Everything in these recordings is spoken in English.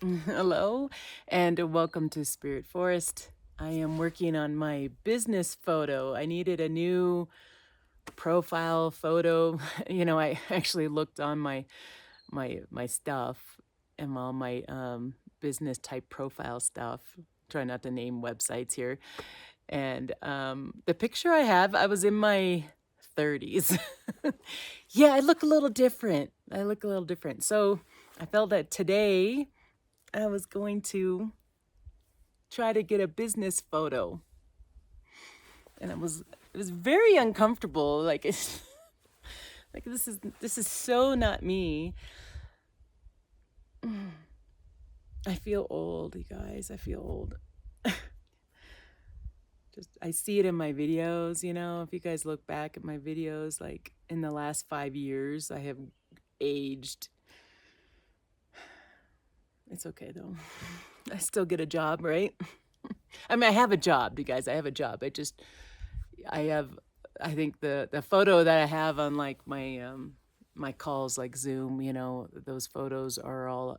Hello, and welcome to Spirit Forest. I am working on my business photo. I needed a new profile photo. I actually looked on my stuff and all my business type profile stuff. Try not to name websites here. And the picture I have, I was in my 30s. Yeah, I look a little different. So I felt that today I was going to try to get a business photo, and it was very uncomfortable. Like it's like this is so not me. I feel old, you guys. I feel old. Just I see it in my videos. If you guys look back at my videos, like in the last 5 years, I have aged. It's okay though. I still get a job, right? I mean, I have a job, you guys. I have a job. I have, I think the photo that I have on like my calls like Zoom, those photos are all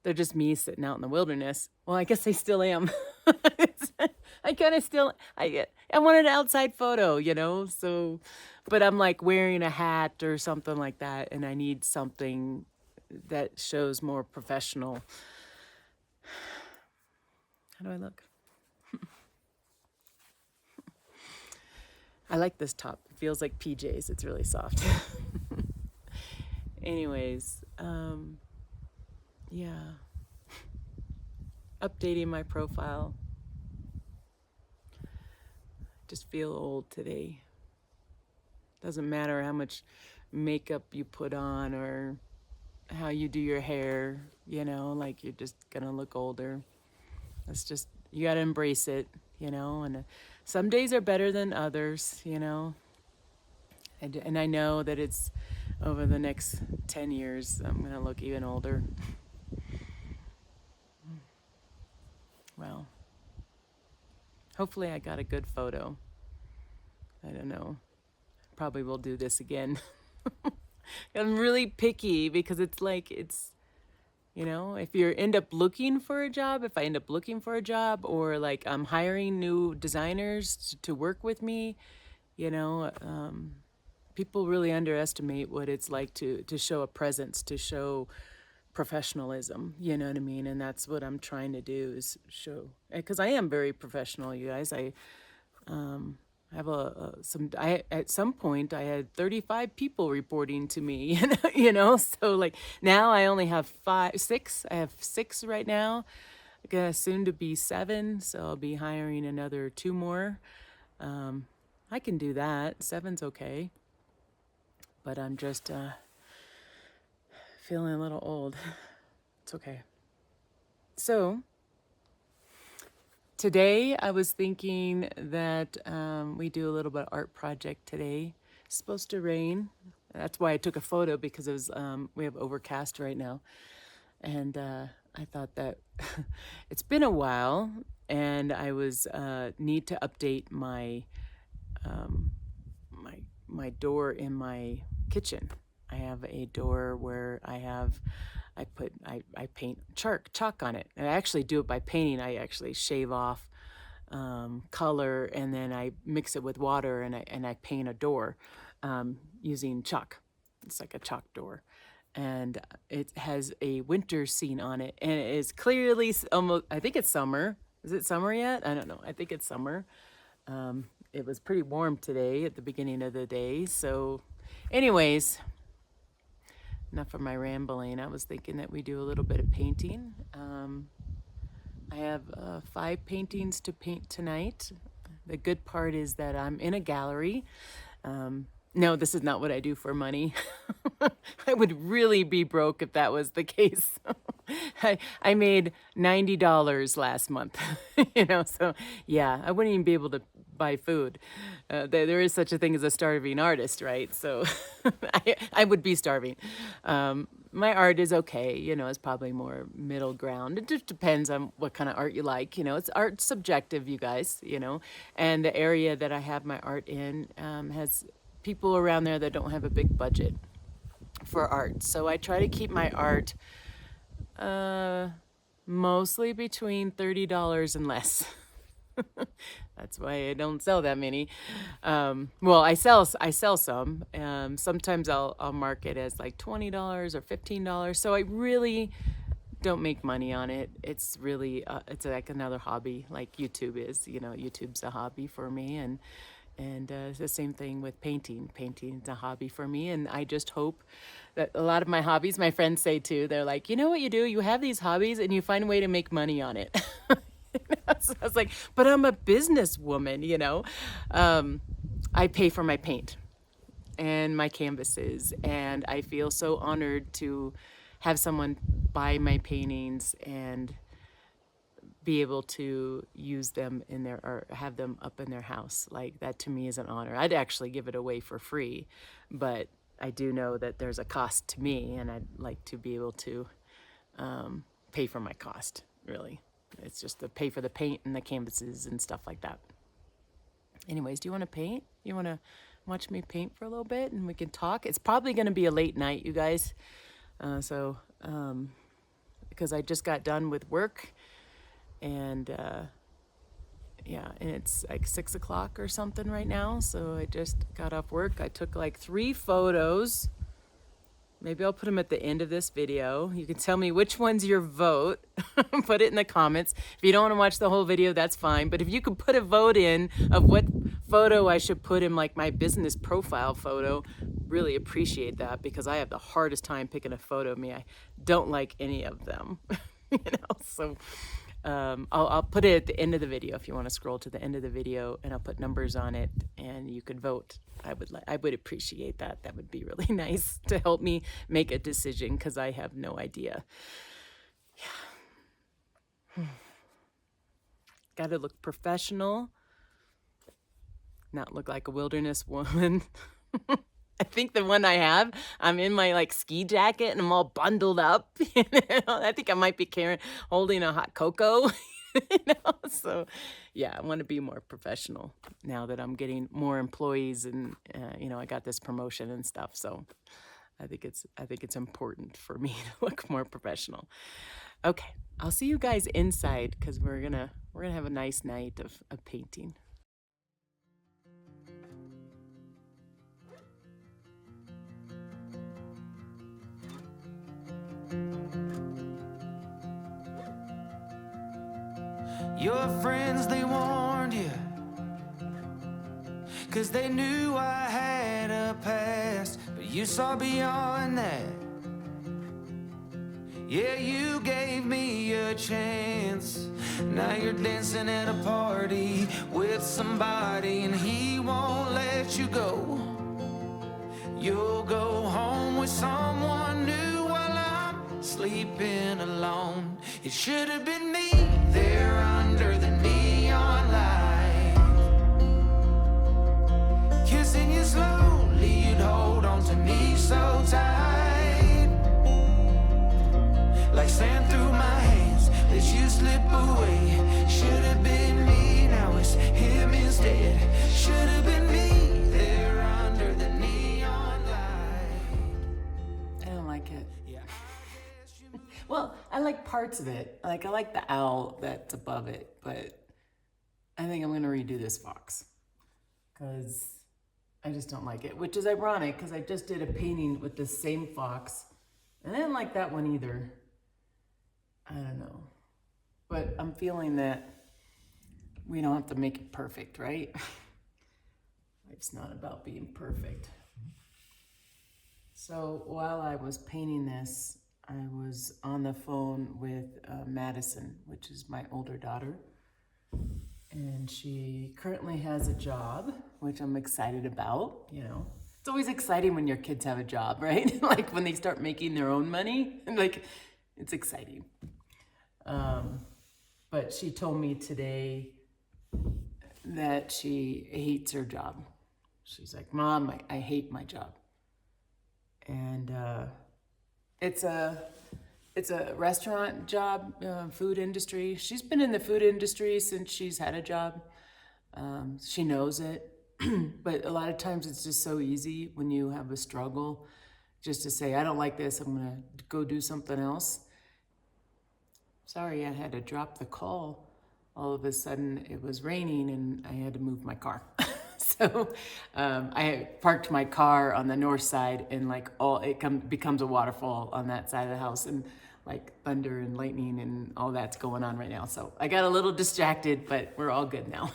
they're just me sitting out in the wilderness. Well, I guess I still am. I kind of still I want an outside photo, so but I'm like wearing a hat or something like that, and I need something that shows more professional. How do I look? I like this top. It feels like PJs. It's really soft. Anyways, yeah. Updating my profile. Just feel old today. Doesn't matter how much makeup you put on or how you do your hair, like you're just gonna look older. That's just, you gotta embrace it, and some days are better than others, and I know that it's over the next 10 years, I'm gonna look even older. Well, hopefully I got a good photo. I don't know. Probably will do this again. I'm really picky because if you end up looking for a job, if I end up looking for a job or like I'm hiring new designers to work with me, you know, um, people really underestimate what it's like to show a presence, to show professionalism, you know what I mean? And that's what I'm trying to do is show, because I am very professional, you guys. I have at some point I had 35 people reporting to me, so like now I only have six. I have six right now. I guess soon to be seven, so I'll be hiring another two more. I can do that. Seven's okay, but I'm just feeling a little old. It's okay. So today, I was thinking that we do a little bit of art project today. It's supposed to rain. That's why I took a photo because it was we have overcast right now, and I thought that it's been a while, and I was need to update my door in my kitchen. I have a door where I paint chalk on it. And I actually do it by painting. I actually shave off color and then I mix it with water and I paint a door using chalk. It's like a chalk door. And it has a winter scene on it. And it is clearly almost, I think it's summer. Is it summer yet? I don't know. I think it's summer. It was pretty warm today at the beginning of the day. So, anyways, enough of my rambling. I was thinking that we do a little bit of painting. I have 5 paintings to paint tonight. The good part is that I'm in a gallery. No, this is not what I do for money. I would really be broke if that was the case. I made $90 last month, so yeah, I wouldn't even be able to buy food. There is such a thing as a starving artist, right? So I would be starving. My art is okay, it's probably more middle ground. It just depends on what kind of art you like. It's art subjective, you guys, and the area that I have my art in has people around there that don't have a big budget for art. So I try to keep my art Uh, Mostly between $30 and less. That's why I don't sell that many. Well, I sell some. Sometimes I'll mark it as like $20 or $15. So I really don't make money on it. It's really it's like another hobby, like YouTube is. You know, YouTube's a hobby for me, and it's the same thing with painting. Painting's a hobby for me, and I just hope that a lot of my hobbies, my friends say too, they're like, you know what you do? You have these hobbies, and you find a way to make money on it. So I was like, but I'm a businesswoman, you know. I pay for my paint and my canvases, and I feel so honored to have someone buy my paintings and be able to use them in their or have them up in their house. Like that to me is an honor. I'd actually give it away for free, but I do know that there's a cost to me, and I'd like to be able to pay for my cost, really. It's just to pay for the paint and the canvases and stuff like that. Anyways, do you want to paint? You want to watch me paint for a little bit and we can talk? It's probably going to be a late night, you guys. Because I just got done with work, and yeah, and it's like 6 o'clock or something right now. So I just got off work. I took like 3 photos. Maybe I'll put them at the end of this video. You can tell me which one's your vote. Put it in the comments. If you don't want to watch the whole video, that's fine. But if you could put a vote in of what photo I should put in like my business profile photo, really appreciate that, because I have the hardest time picking a photo of me. I don't like any of them. So I'll put it at the end of the video if you want to scroll to the end of the video, and I'll put numbers on it and you could vote. I would appreciate that. That would be really nice to help me make a decision, because I have no idea. Yeah. Got to look professional, not look like a wilderness woman. I think the one I have, I'm in my like ski jacket and I'm all bundled up. I think I might be holding a hot cocoa. So yeah, I want to be more professional now that I'm getting more employees, and I got this promotion and stuff. So I think it's important for me to look more professional. Okay, I'll see you guys inside, because we're gonna have a nice night of painting. Your friends, they warned you, 'cause they knew I had a past, but you saw beyond that. Yeah, you gave me a chance. Now you're dancing at a party with somebody, and he won't let you go. You'll go home with someone new while I'm sleeping alone. It should have been me there under the neon light, kissing you slowly. You'd hold on to me so tight, like sand through my hands, let you slip away. Should have been me, now it's him instead. Should have been me there under the neon light. I don't like it. Well, I like parts of it. Like I like the owl that's above it, but I think I'm gonna redo this fox, because I just don't like it, which is ironic because I just did a painting with the same fox and I didn't like that one either. I don't know, but I'm feeling that we don't have to make it perfect, right? Life's not about being perfect. So while I was painting this, I was on the phone with Madison, which is my older daughter. And she currently has a job, which I'm excited about. It's always exciting when your kids have a job, right? Like when they start making their own money, like it's exciting. But she told me today that she hates her job. She's like, Mom, I hate my job. And it's a restaurant job, food industry. She's been in the food industry since she's had a job. She knows it, but a lot of times it's just so easy when you have a struggle just to say, I don't like this, I'm gonna go do something else. Sorry, I had to drop the call. All of a sudden, it was raining and I had to move my car. So I parked my car on the north side, and like becomes a waterfall on that side of the house, and like thunder and lightning and all that's going on right now. So I got a little distracted, but we're all good now.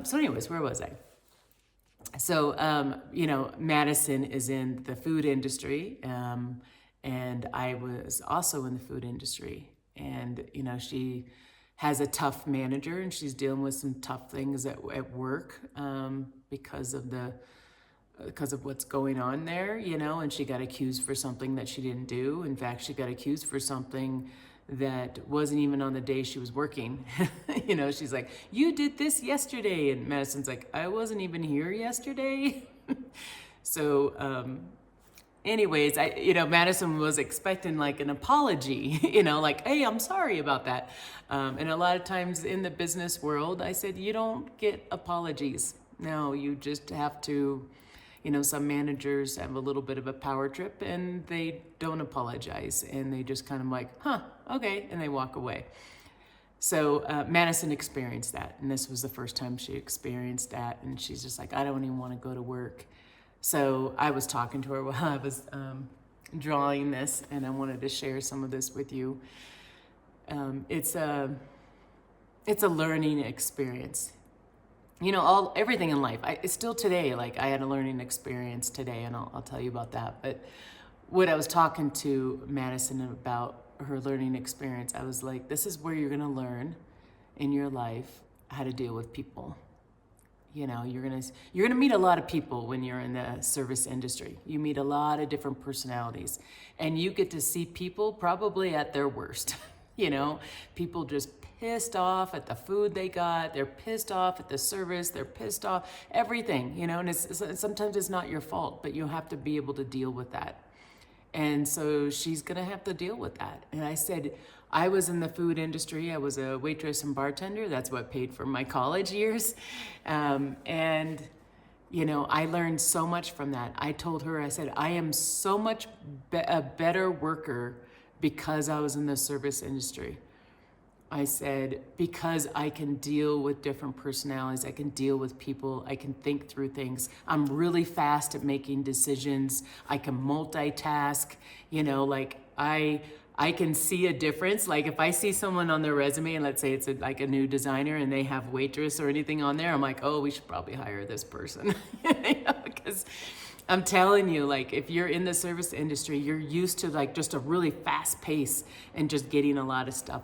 So anyways, where was I? So, Madison is in the food industry, and I was also in the food industry. And, she has a tough manager, and she's dealing with some tough things at work because of what's going on there, and she got accused for something that she didn't do. In fact, she got accused for something that wasn't even on the day she was working. She's like, you did this yesterday. And Madison's like, I wasn't even here yesterday. So, anyways, Madison was expecting like an apology, like, hey, I'm sorry about that. And a lot of times in the business world, I said, you don't get apologies. No, you just have to, some managers have a little bit of a power trip and they don't apologize, and they just kind of like, okay, and they walk away. So Madison experienced that, and this was the first time she experienced that, and she's just like, I don't even want to go to work. So I was talking to her while I was drawing this, and I wanted to share some of this with you. It's a learning experience. Everything in life. It's still today, like I had a learning experience today, and I'll tell you about that. But what I was talking to Madison about her learning experience, I was like, this is where you're going to learn in your life how to deal with people. You're gonna meet a lot of people when you're in the service industry. You meet a lot of different personalities, and you get to see people probably at their worst. People just pissed off at the food they got. They're pissed off at the service. They're pissed off everything. And sometimes it's not your fault, but you have to be able to deal with that. And so she's gonna have to deal with that. And I said, I was in the food industry. I was a waitress and bartender. That's what paid for my college years. I learned so much from that. I told her, I said, I am so much a better worker because I was in the service industry. I said, because I can deal with different personalities, I can deal with people, I can think through things. I'm really fast at making decisions. I can multitask, I can see a difference. Like if I see someone on their resume, and let's say it's like a new designer and they have waitress or anything on there, I'm like, oh, we should probably hire this person. Because I'm telling you, like if you're in the service industry, you're used to like just a really fast pace and just getting a lot of stuff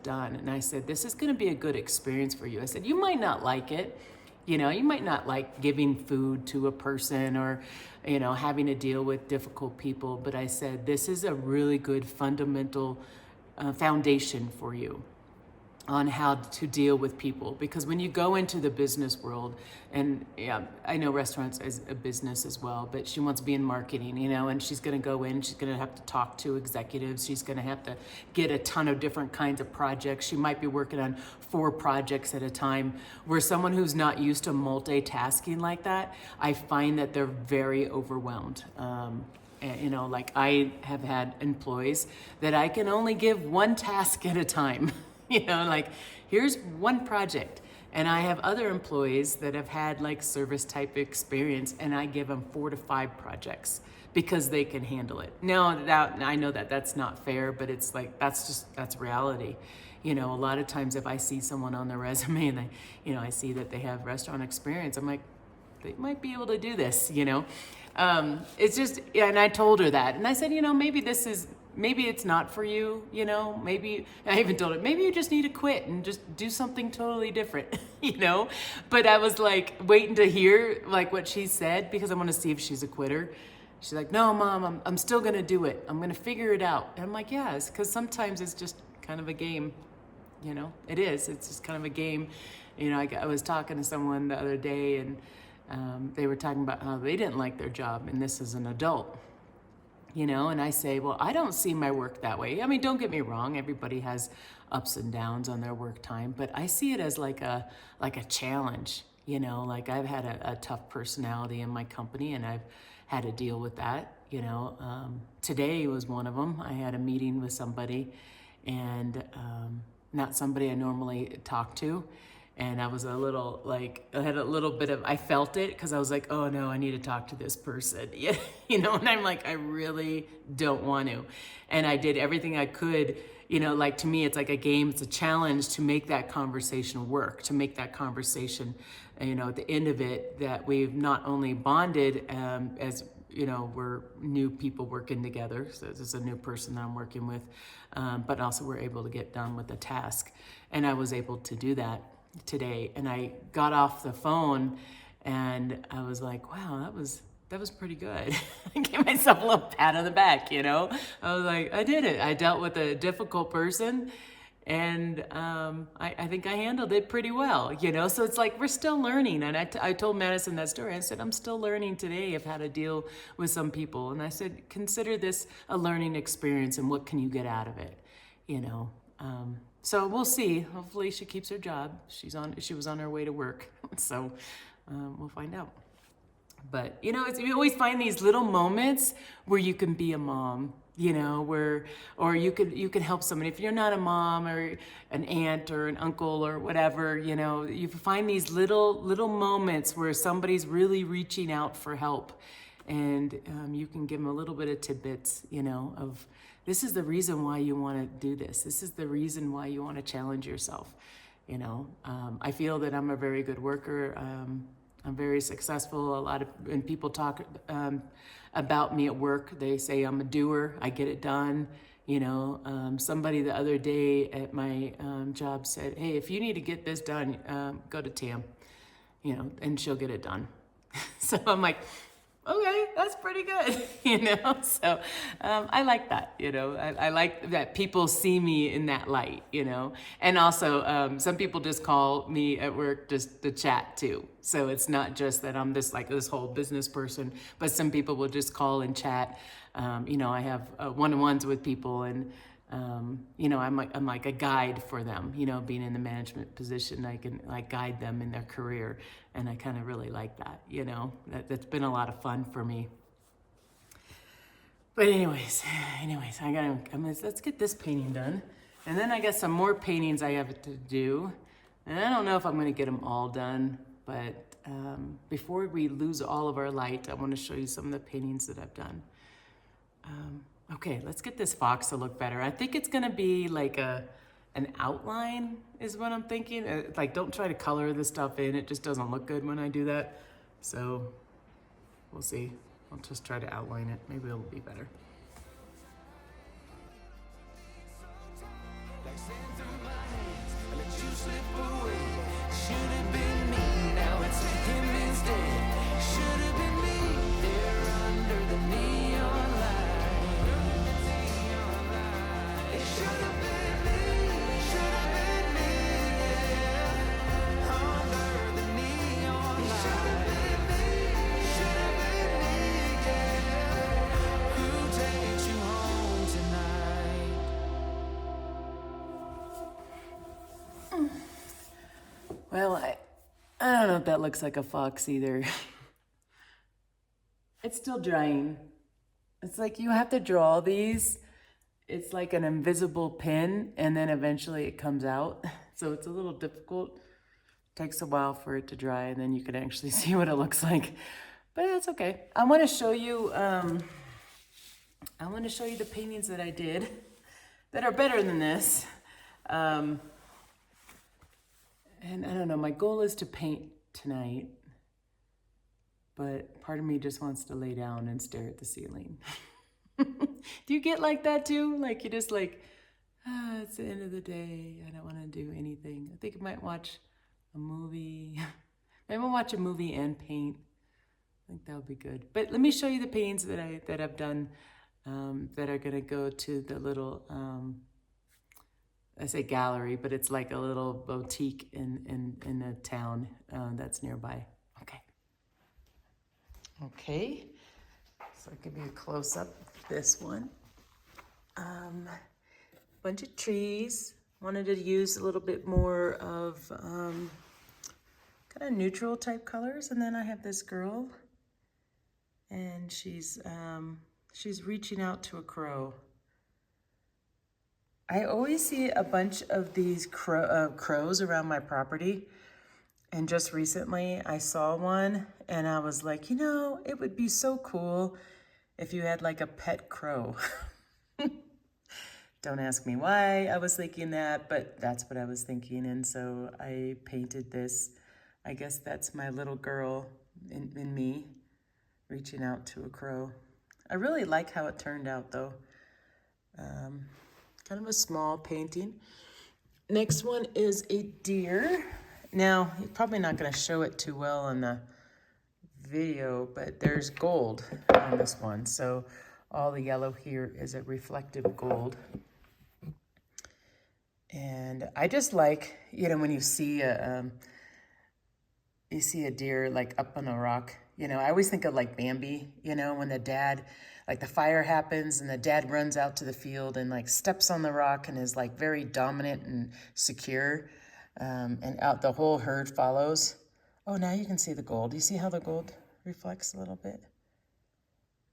done. And I said, this is going to be a good experience for you. I said, you might not like it. You might not like giving food to a person or, having to deal with difficult people. But I said, this is a really good fundamental foundation for you on how to deal with people. Because when you go into the business world, and yeah, I know restaurants is a business as well, but she wants to be in marketing, and she's going to go in, she's going to have to talk to executives. She's going to have to get a ton of different kinds of projects. She might be working on 4 projects at a time, where someone who's not used to multitasking like that, I find that they're very overwhelmed. Like I have had employees that I can only give one task at a time. Like here's one project. And I have other employees that have had like service type experience, and I give them 4 to 5 projects because they can handle it. Now, I know that that's not fair, but it's like, that's reality. A lot of times if I see someone on their resume and I see that they have restaurant experience, I'm like, they might be able to do this, It's just, and I told her that. And I said, maybe it's not for you, maybe, I even told her, maybe you just need to quit and just do something totally different, But I was like waiting to hear like what she said, because I want to see if she's a quitter. She's like, no, Mom, I'm still going to do it. I'm going to figure it out. And I'm like, yes, because sometimes it's just kind of a game, it is. It's just kind of a game. I was talking to someone the other day, and they were talking about how they didn't like their job, and this is an adult. And I say, well, I don't see my work that way. I mean, don't get me wrong. Everybody has ups and downs on their work time, but I see it as like a challenge, like I've had a tough personality in my company, and I've had to deal with that, you know. Today was one of them. I had a meeting with somebody, and not somebody I normally talk to. And I was a little like, I had a little bit of, I felt it because I was like, oh no, I need to talk to this person. Yeah, you know, and I'm like, I really don't want to. And I did everything I could, you know, like to me, it's like a game, it's a challenge to make that conversation work, to make that conversation, you know, at the end of it, that we've not only bonded as, you know, we're new people working together. So this is a new person that I'm working with, but also we're able to get done with the task. And I was able to do that today. And I got off the phone and I was like, wow, that was pretty good. I gave myself a little pat on the back, you know? I was like, I did it. I dealt with a difficult person, and I think I handled it pretty well, you know? So it's like, we're still learning. And I told Madison that story. I said, I'm still learning today of how to deal with some people. And I said, consider this a learning experience, and what can you get out of it, you know? So we'll see. Hopefully she keeps her job. She was on her way to work. So we'll find out. But, you know, you always find these little moments where you can be a mom, you know, or you could help somebody. If you're not a mom or an aunt or an uncle or whatever, you know, you find these little moments where somebody's really reaching out for help. And you can give them a little bit of tidbits, you know, of this is the reason why you want to do this. This is the reason why you want to challenge yourself. You know, I feel that I'm a very good worker. I'm very successful. When people talk about me at work, they say I'm a doer. I get it done. You know, somebody the other day at my job said, hey, if you need to get this done, go to Tam, you know, and she'll get it done. So I'm like, okay, that's pretty good, you know? So I like that, you know? I like that people see me in that light, you know? And also, some people just call me at work just to chat too. So it's not just that I'm this whole business person, but some people will just call and chat. You know, I have one-on-ones with people, and you know, I'm like a guide for them, you know, being in the management position. I can like guide them in their career, and I kind of really like that, you know. That's been a lot of fun for me. But anyways, let's get this painting done. And then I got some more paintings I have to do. And I don't know if I'm gonna get them all done, but before we lose all of our light, I wanna show you some of the paintings that I've done. Okay, let's get this fox to look better. I think it's gonna be like an outline is what I'm thinking. Like, don't try to color this stuff in. It just doesn't look good when I do that. So we'll see. I'll just try to outline it. Maybe it'll be better. Well, I don't know if that looks like a fox either. It's still drying. It's like you have to draw these. It's like an invisible pin, and then eventually it comes out. So it's a little difficult. Takes a while for it to dry, and then you can actually see what it looks like. But that's okay. I want to show you the paintings that I did that are better than this. And I don't know, my goal is to paint tonight, but part of me just wants to lay down and stare at the ceiling. Do you get like that too? Like you just like, it's the end of the day. I don't want to do anything. I think I might watch a movie. Maybe I'll watch a movie and paint. I think that would be good. But let me show you the paintings that I've done that are gonna go to the little, I say gallery, but it's like a little boutique in a town that's nearby. Okay, so I'll give you a close up of this one. Bunch of trees. Wanted to use a little bit more of kind of neutral type colors. And then I have this girl, and she's She's reaching out to a crow. I always see a bunch of these crows around my property. And just recently I saw one and I was like, you know, it would be so cool if you had like a pet crow. Don't ask me why I was thinking that, but that's what I was thinking. And so I painted this. I guess that's my little girl in me reaching out to a crow. I really like how it turned out though. Kind of a small painting. Next one is a deer. Now, you're probably not going to show it too well in the video, but there's gold on this one. So all the yellow here is a reflective gold. And I just like, you know, when you see a deer like up on a rock, you know, I always think of like Bambi, you know, when the dad, like the fire happens and the dad runs out to the field and like steps on the rock and is like very dominant and secure. And out the whole herd follows. Oh, now you can see the gold. You see how the gold reflects a little bit?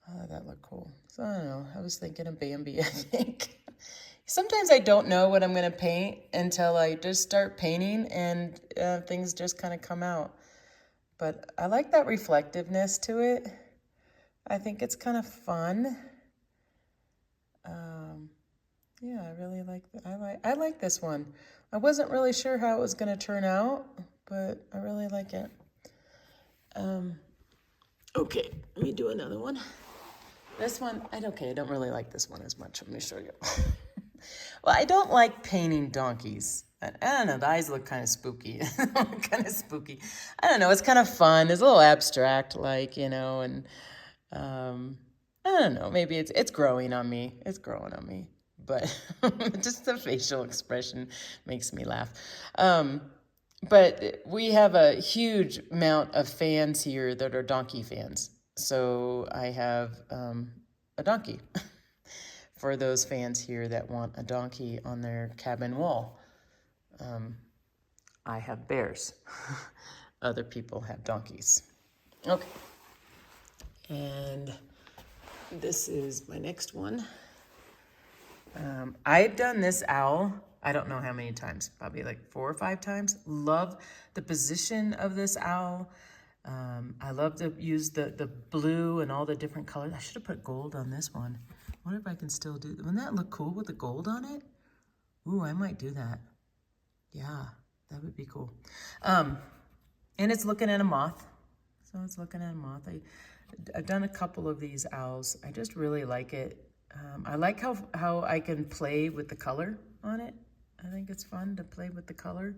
Oh, that looked cool. So I don't know. I was thinking of Bambi, I think. Sometimes I don't know what I'm going to paint until I just start painting and things just kind of come out. But I like that reflectiveness to it. I think it's kind of fun. Yeah, I really like that. I like this one. I wasn't really sure how it was going to turn out, but I really like it. Okay, let me do another one. This one, I don't really like this one as much. Let me show you. Well, I don't like painting donkeys. I don't know, the eyes look kind of spooky. Kind of spooky. I don't know, it's kind of fun. It's a little abstract, like, you know, and I don't know, maybe it's growing on me. It's growing on me. But just the facial expression makes me laugh. But we have a huge amount of fans here that are donkey fans. So I have a donkey for those fans here that want a donkey on their cabin wall. I have bears. Other people have donkeys. Okay. And this is my next one. I've done this owl, I don't know how many times, probably like 4 or 5 times. Love the position of this owl. I love to use the blue and all the different colors. I should have put gold on this one. I wonder if I can still do, wouldn't that look cool with the gold on it? Ooh, I might do that. Yeah, that would be cool. And it's looking at a moth. So it's looking at a moth. I've done a couple of these owls. I just really like it. I like how I can play with the color on it. I think it's fun to play with the color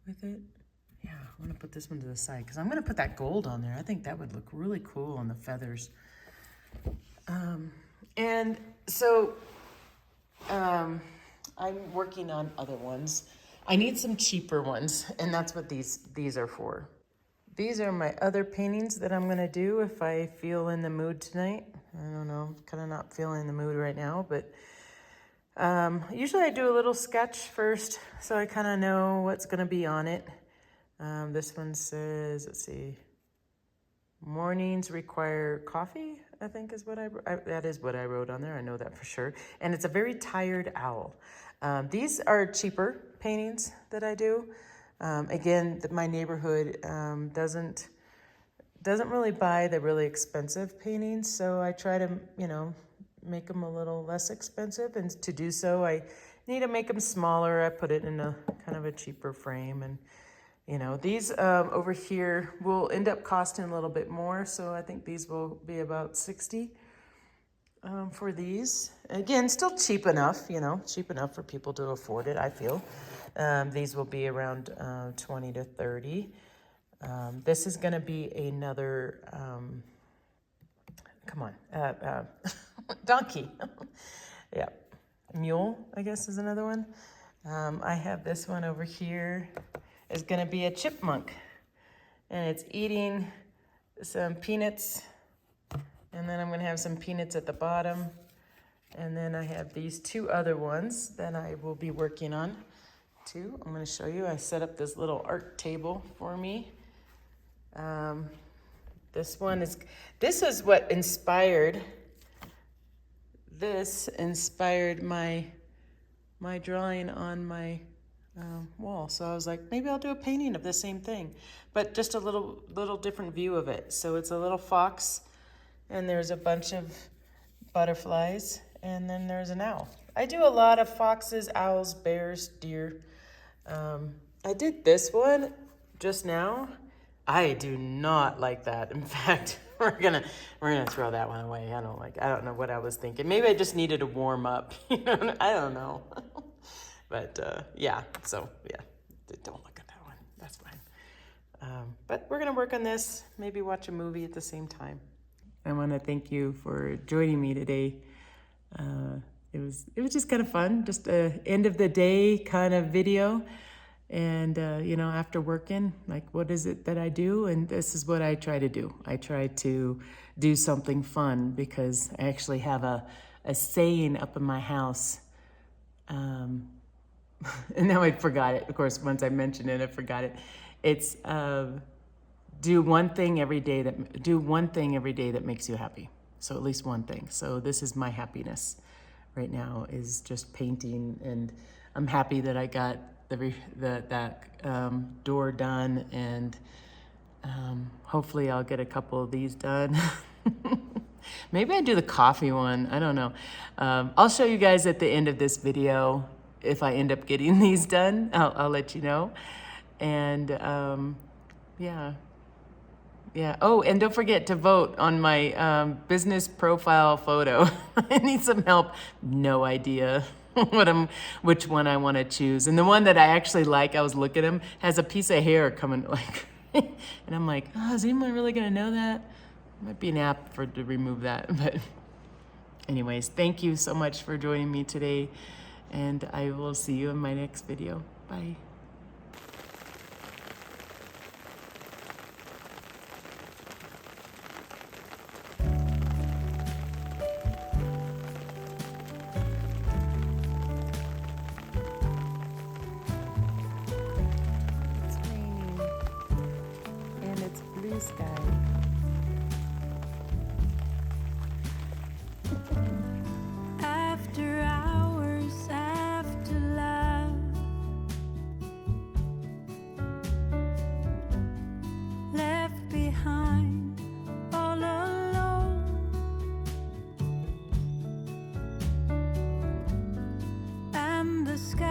with it. Yeah, I'm going to put this one to the side because I'm going to put that gold on there. I think that would look really cool on the feathers. And so I'm working on other ones. I need some cheaper ones, and that's what these are for. These are my other paintings that I'm going to do if I feel in the mood tonight. I don't know, I'm kind of not feeling in the mood right now, but usually I do a little sketch first so I kind of know what's going to be on it. This one says, let's see, mornings require coffee, I think is what that is what I wrote on there. I know that for sure. And it's a very tired owl. These are cheaper paintings that I do. Again, my neighborhood doesn't really buy the really expensive paintings, so I try to, you know, make them a little less expensive, and to do so, I need to make them smaller. I put it in a kind of a cheaper frame, and, you know, these over here will end up costing a little bit more, so I think these will be about $60 for these. Again, still cheap enough, you know, cheap enough for people to afford it, I feel. These will be around $20 to $30. This is going to be another, come on, donkey. Yeah, mule, I guess, is another one. I have this one over here. It's going to be a chipmunk, and it's eating some peanuts, and then I'm going to have some peanuts at the bottom, and then I have these 2 other ones that I will be working on too. I'm going to show you. I set up this little art table for me. This is what inspired this inspired my drawing on my wall. So I was like, maybe I'll do a painting of the same thing, but just a little different view of it. So it's a little fox, and there's a bunch of butterflies, and then there's an owl. I do a lot of foxes, owls, bears, deer. I did this one just now. I do not like that. In fact, we're gonna throw that one away. I don't know what I was thinking. Maybe I just needed to warm up. You know, I don't know. But yeah, so yeah, don't look at that one. That's fine. But we're gonna work on this. Maybe watch a movie at the same time. I want to thank you for joining me today. It was just kind of fun, just a end of the day kind of video. And, you know, after working, like, what is it that I do? And this is what I try to do. I try to do something fun because I actually have a saying up in my house. And now I forgot it. Of course, once I mentioned it, I forgot it. It's do one thing every day that makes you happy. So at least one thing. So this is my happiness right now, is just painting, and I'm happy that I got that door done, and hopefully I'll get a couple of these done. Maybe I do the coffee one. I don't know. I'll show you guys at the end of this video if I end up getting these done. I'll let you know. And yeah. Oh, and don't forget to vote on my business profile photo. I need some help. No idea which one I want to choose. And the one that I actually like, I was looking at him, has a piece of hair coming like, and I'm like, oh, is anyone really gonna know that? Might be an app to remove that. But anyways, thank you so much for joining me today, and I will see you in my next video. Bye. Blue sky. After hours, after love, left behind all alone, and the sky